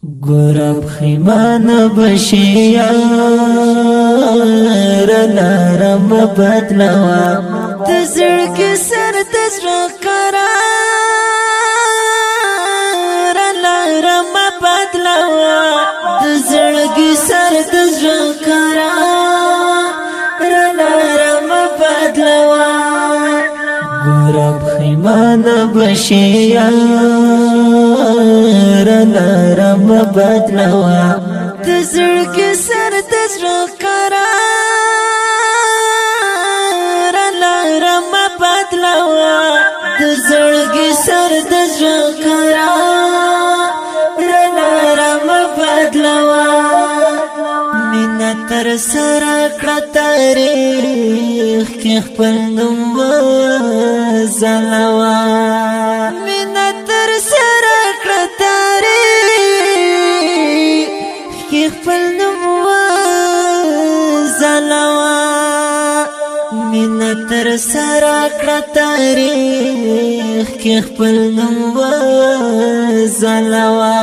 ګورب خیمان بشیار لارم بدلوا تزړګي سر تزړه قرار لارم بدلوا تزړګي سر تزړه قرار لارم بدلوا ګورب خیمان بشیار لارم بدلوا تزړګي سر تزړه قرار لارم بدلوا تزړګي سر تزړه قرار لارم بدلوا مینا تر سره کړه تاریخ کې خپل نوم زلوا مینا تر سره کړه تاریخ کې خپل نوم زلوا مینا تر سره کړه تاریخ کې خپل نوم زلوا